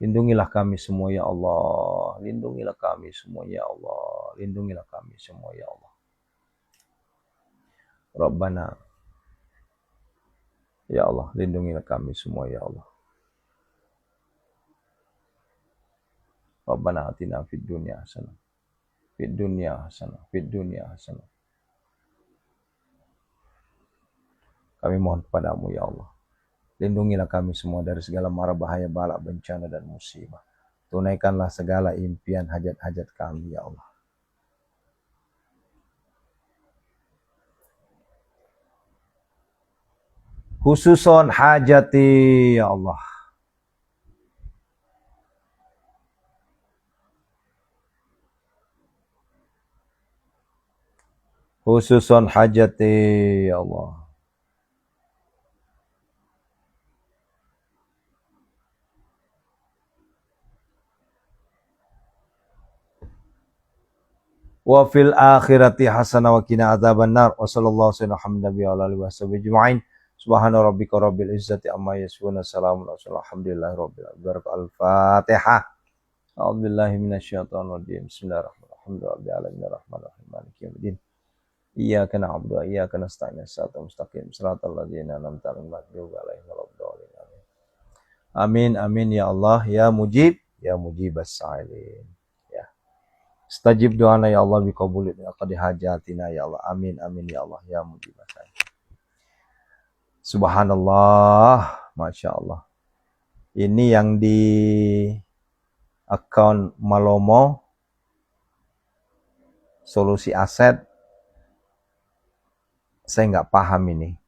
Lindungilah kami semua ya Allah. Lindungilah kami semua ya Allah. Lindungilah kami semua ya Allah. Rabbana. Ya Allah, lindungilah kami semua ya Allah. Rabbana atina fid dunya hasanah. Fid dunya hasanah. Fid dunya hasanah. Kami mohon kepadamu ya Allah. Lindungilah kami semua dari segala mara bahaya, bala, bencana, dan musibah. Tunaikanlah segala impian, hajat-hajat kami ya Allah. Khususon hajati ya Allah. Khususon hajati ya Allah. Wa fil akhirati hasanah wa qina adzabannar. Wa sallallahu alaihi wa sallam. Subhana rabbika rabbil izzati amma yasifun. Assalamu alhamdulillahi rabbil alamin. Al-Fatihah. A'udzubillahi minasyaitonir rajim. Bismillahirrahmanirrahim. Alhamdulillahi rahmanir rahim. Maliki yaumiddin. Iyyaka na'budu wa iyyaka nasta'in. Shiratal mustaqim. Shiratal ladzina an'amta 'alaihim ghairil maghdubi 'alaihim waladdallin. Amin amin ya Allah ya mujib ya mujibas sa'ilin. Stajib doana ya Allah biqabuli qadi hajatina ya Allah. Amin amin ya Allah ya mujibas. Subhanallah, Masya Allah. Ini yang di account Malomo Solusi Aset, saya nggak paham ini.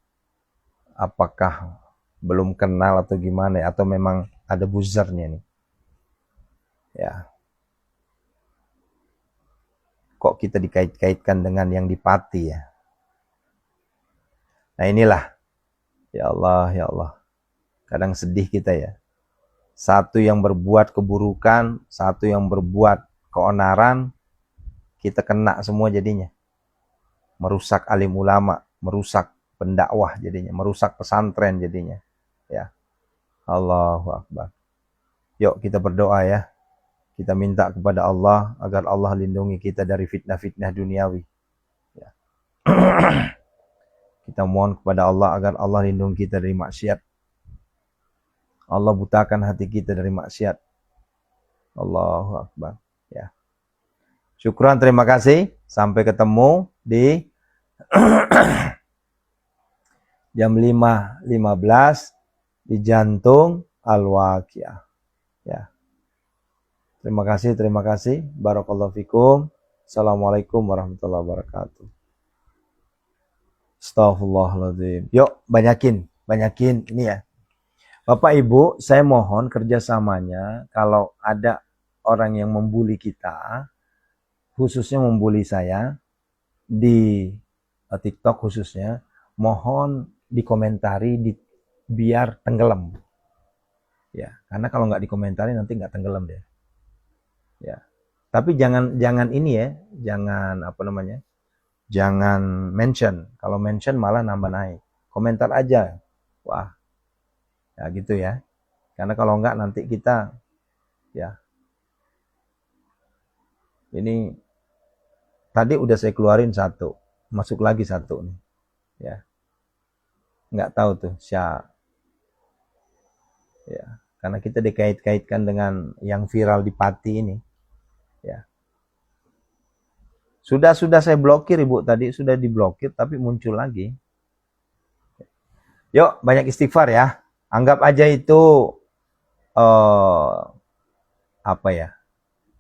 Apakah belum kenal atau gimana, atau memang ada buzzernya nih. Ya. Kok kita dikait-kaitkan dengan yang di Pati ya? Nah inilah, ya Allah, ya Allah. Kadang sedih kita ya. Satu yang berbuat keburukan, satu yang berbuat keonaran, kita kena semua jadinya. Merusak alim ulama, merusak pendakwah jadinya, merusak pesantren jadinya. Ya. Allahu Akbar. Yuk kita berdoa ya. Kita minta kepada Allah agar Allah lindungi kita dari fitnah-fitnah duniawi. Ya. Kita mohon kepada Allah agar Allah lindungi kita dari maksiat. Allah butakan hati kita dari maksiat. Allahu Akbar. Ya. Syukran, terima kasih. Sampai ketemu di jam 5.15 di Jantung Al-Waqiah. Ya. Terima kasih. Barakallahu fikum. Assalamualaikum warahmatullahi wabarakatuh. Astaghfirullahaladzim. Yuk, banyakin ini ya. Bapak Ibu, saya mohon kerjasamanya kalau ada orang yang membuli kita, khususnya membuli saya, di TikTok khususnya, mohon dikomentari biar tenggelam. Ya, karena kalau nggak dikomentari nanti nggak tenggelam deh. Ya, tapi jangan ini ya, jangan apa namanya, jangan mention. Kalau mention malah nambah naik. Komentar aja. Wah, ya gitu ya. Karena kalau enggak nanti kita ya. Ini tadi udah saya keluarin satu, masuk lagi satu nih. Ya. Enggak tahu tuh siapa. Ya, karena kita dikait-kaitkan dengan yang viral di Pati ini. Ya. Sudah saya blokir Ibu tadi, sudah diblokir tapi muncul lagi. Yuk, banyak istighfar ya. Anggap aja itu apa ya?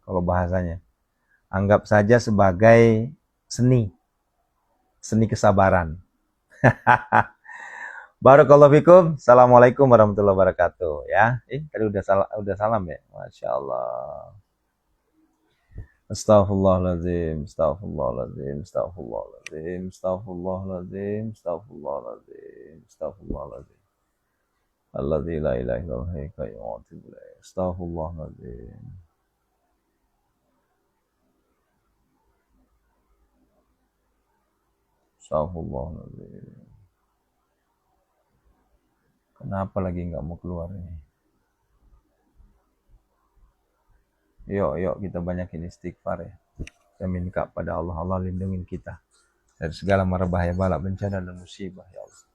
Kalau bahasanya. Anggap saja sebagai seni kesabaran. Barakallahu fikum. Assalamualaikum warahmatullahi wabarakatuh. Ya, tadi udah salam ya. Masya Allah. Astaghfirullahaladzim, astaghfirullahaladzim, astaghfirullahaladzim, astaghfirullahaladzim, astaghfirullahaladzim, astaghfirullahaladzim. Alladzi la ilaha illa huwa al-hayyul qayyum. Astaghfirullahaladzim. Astaghfirullahaladzim. Kenapa lagi nggak mau keluar ini? Yuk kita banyakin istighfar ya. Saya minta pada Allah lindungin kita dari segala mara bahaya, bala, bencana dan musibah ya Allah.